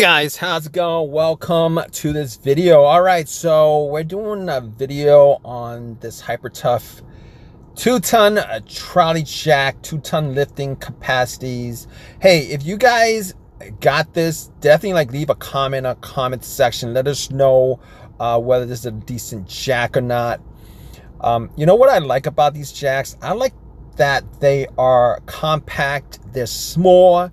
Guys, how's it going? Welcome to this video. All right, so we're doing a video on this hyper tough 2-ton trolley jack, 2-ton lifting capacities. Hey, if you guys got this, definitely leave a comment in the comment section. Let us know whether this is a decent jack or not. You know what I like about these jacks? I like that they are compact, they're small.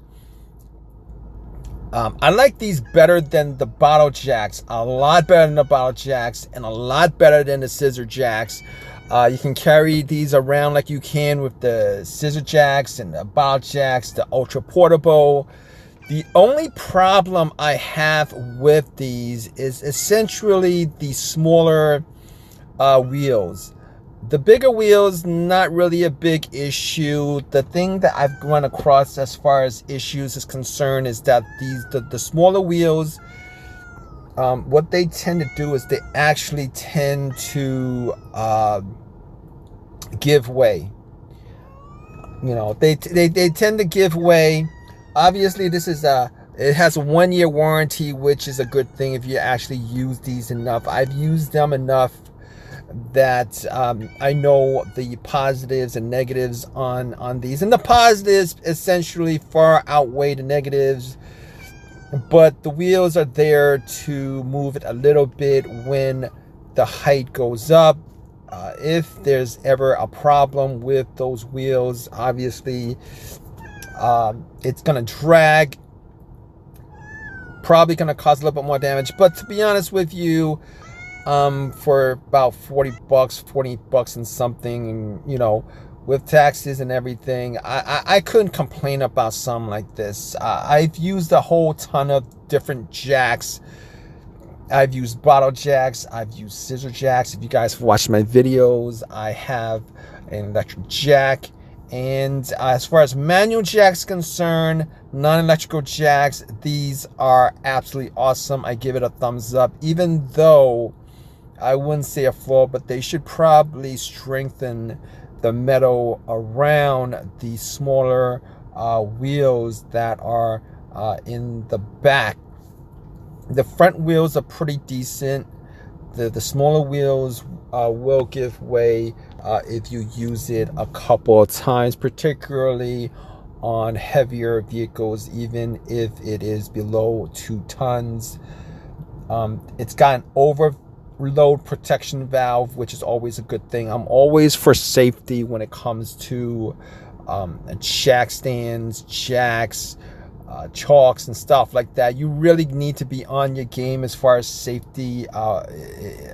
I like these better than the bottle jacks, a lot better than the bottle jacks, and a lot better than the scissor jacks. You can carry these around like you can with the scissor jacks and the bottle jacks, the ultra portable. The only problem I have with these is essentially the smaller wheels. The bigger wheels, not really a big issue. The thing that I've run across as far as issues is concerned is that the smaller wheels, what they tend to do is they actually tend to give way. You know, they tend to give way. Obviously, this is it has a 1-year warranty, which is a good thing if you actually use these enough. I've used them enough that I know the positives and negatives on these, and the positives essentially far outweigh the negatives, but the wheels are there to move it a little bit when the height goes up. If there's ever a problem with those wheels, obviously it's gonna drag, probably gonna cause a little bit more damage. But to be honest with you, for about 40 bucks and something, you know, with taxes and everything, I couldn't complain about something like this. I've used a whole ton of different jacks. I've used bottle jacks, I've used scissor jacks. If you guys have watched my videos, I have an electric jack. And as far as manual jacks concerned, non-electrical jacks, these are absolutely awesome. I give it a thumbs up, even though I wouldn't say a flaw, but they should probably strengthen the metal around the smaller wheels that are in the back. The front wheels are pretty decent. The smaller wheels will give way if you use it a couple of times, particularly on heavier vehicles, even if it is below 2 tons. It's got an overload protection valve, which is always a good thing. I'm always for safety when it comes to jack stands, jacks, chalks and stuff like that. You really need to be on your game as far as safety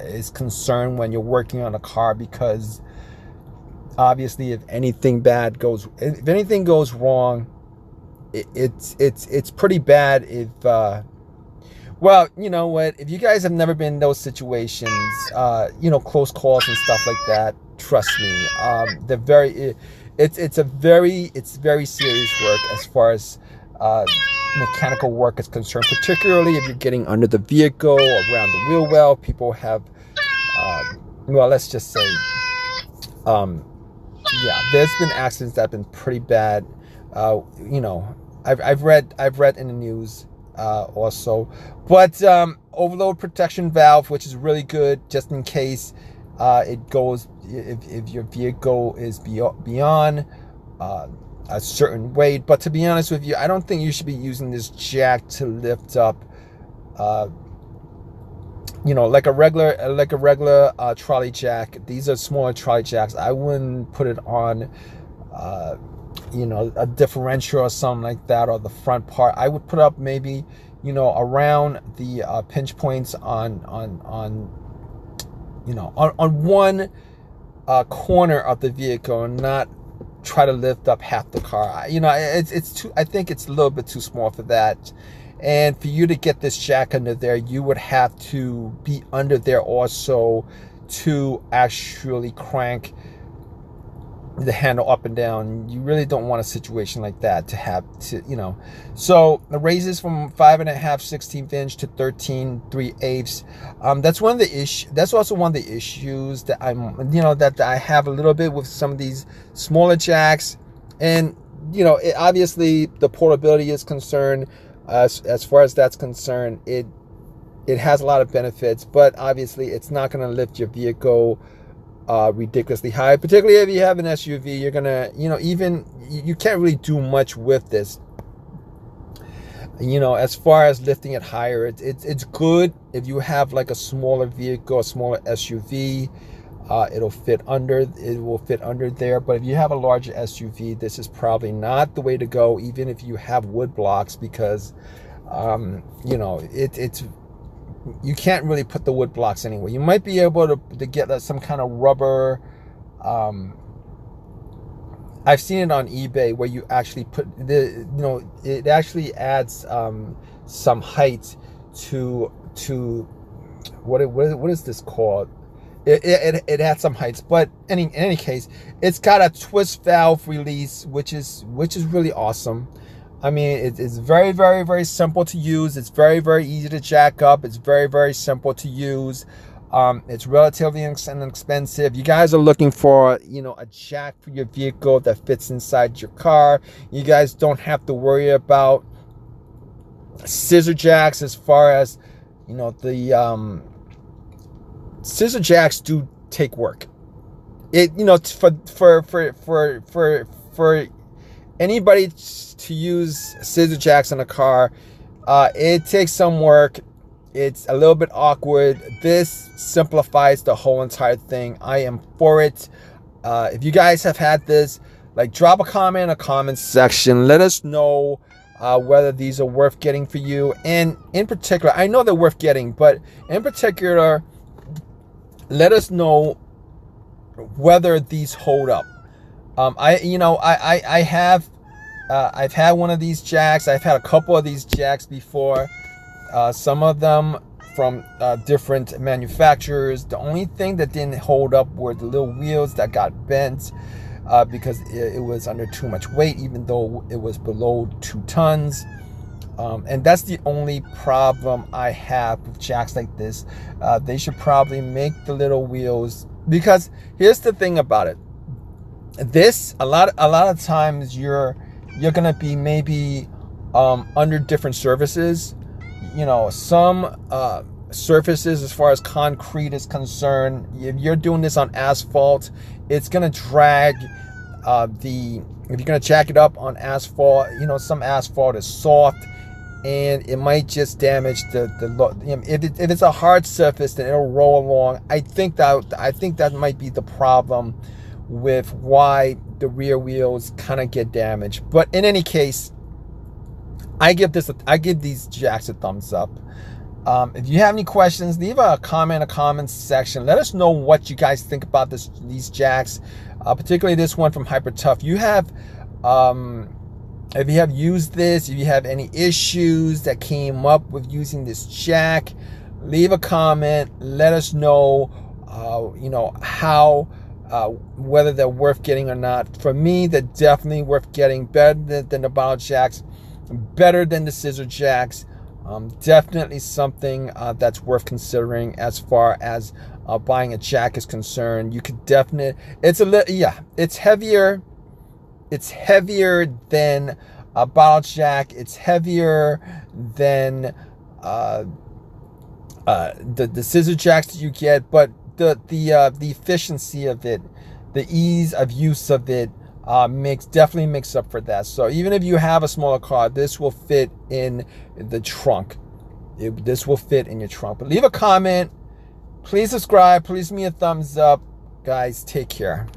is concerned when you're working on a car, because obviously if anything goes wrong, it's pretty bad. If well, you know what, if you guys have never been in those situations, you know, close calls and stuff like that, trust me, it's very serious work as far as mechanical work is concerned, particularly if you're getting under the vehicle, around the wheel well. People have well, let's just say yeah, there's been accidents that have been pretty bad. You know, I've read in the news also. But overload protection valve, which is really good, just in case it goes, if your vehicle is beyond a certain weight. But to be honest with you, I don't think you should be using this jack to lift up you know, like a regular trolley jack. These are smaller trolley jacks. I wouldn't put it on you know, a differential or something like that, or the front part. I would put up maybe, you know, around the pinch points on you know, on one corner of the vehicle, and not try to lift up half the car. You know, it's too, I think it's a little bit too small for that. And for you to get this jack under there, you would have to be under there also to actually crank the handle up and down. You really don't want a situation like that to have to, you know. So it raises from 5.5 16th inch to 13 3/8. That's one of the issues. That's also one of the issues that that I have a little bit with some of these smaller jacks. And obviously the portability is concerned. As far as that's concerned, it has a lot of benefits, but obviously it's not going to lift your vehicle ridiculously high. Particularly if you have an SUV, you're gonna, even you can't really do much with this. As far as lifting it higher, it's good if you have like a smaller vehicle, a smaller SUV. It will fit under there. But if you have a larger SUV, this is probably not the way to go, even if you have wood blocks, because it's you can't really put the wood blocks anywhere. You might be able to get some kind of rubber. I've seen it on eBay where you actually put it actually adds some height to what is this called? It adds some heights, but in any case, it's got a twist valve release, which is really awesome. I mean, it's very, very, very simple to use. It's very, very easy to jack up. It's very, very simple to use. It's relatively inexpensive. You guys are looking for, a jack for your vehicle that fits inside your car. You guys don't have to worry about scissor jacks as far as, the scissor jacks do take work. For anybody to use scissor jacks in a car, it takes some work. It's a little bit awkward. This simplifies the whole entire thing. I am for it. If you guys have had this, drop a comment in the comment section. Let us know whether these are worth getting for you. And in particular, I know they're worth getting, but in particular, let us know whether these hold up. I've had one of these jacks. I've had a couple of these jacks before. Some of them from different manufacturers. The only thing that didn't hold up were the little wheels that got bent because it was under too much weight, even though it was below 2 tons. And that's the only problem I have with jacks like this. They should probably make the little wheels, because here's the thing about it. This a lot of times you're gonna be maybe under different surfaces. Some surfaces, as far as concrete is concerned, if you're doing this on asphalt, it's gonna drag if you're gonna jack it up on asphalt, some asphalt is soft, and it might just damage if it's a hard surface, then it'll roll along. I think that might be the problem with why the rear wheels kind of get damaged. But in any case, I give these jacks a thumbs up. If you have any questions, leave a comment in the comments section. Let us know what you guys think about these jacks, particularly this one from Hyper Tough. If you have used this, if you have any issues that came up with using this jack, leave a comment. Let us know, how, whether they're worth getting or not. For me, they're definitely worth getting. Better than the bottle jacks, better than the scissor jacks. Definitely something that's worth considering as far as buying a jack is concerned. You could definitely, it's heavier. It's heavier than a bottle jack. It's heavier than the scissor jacks that you get, but the efficiency of it, the ease of use of it, definitely makes up for that. So even if you have a smaller car, this will fit in the trunk. This will fit in your trunk. But leave a comment. Please subscribe. Please give me a thumbs up. Guys, take care.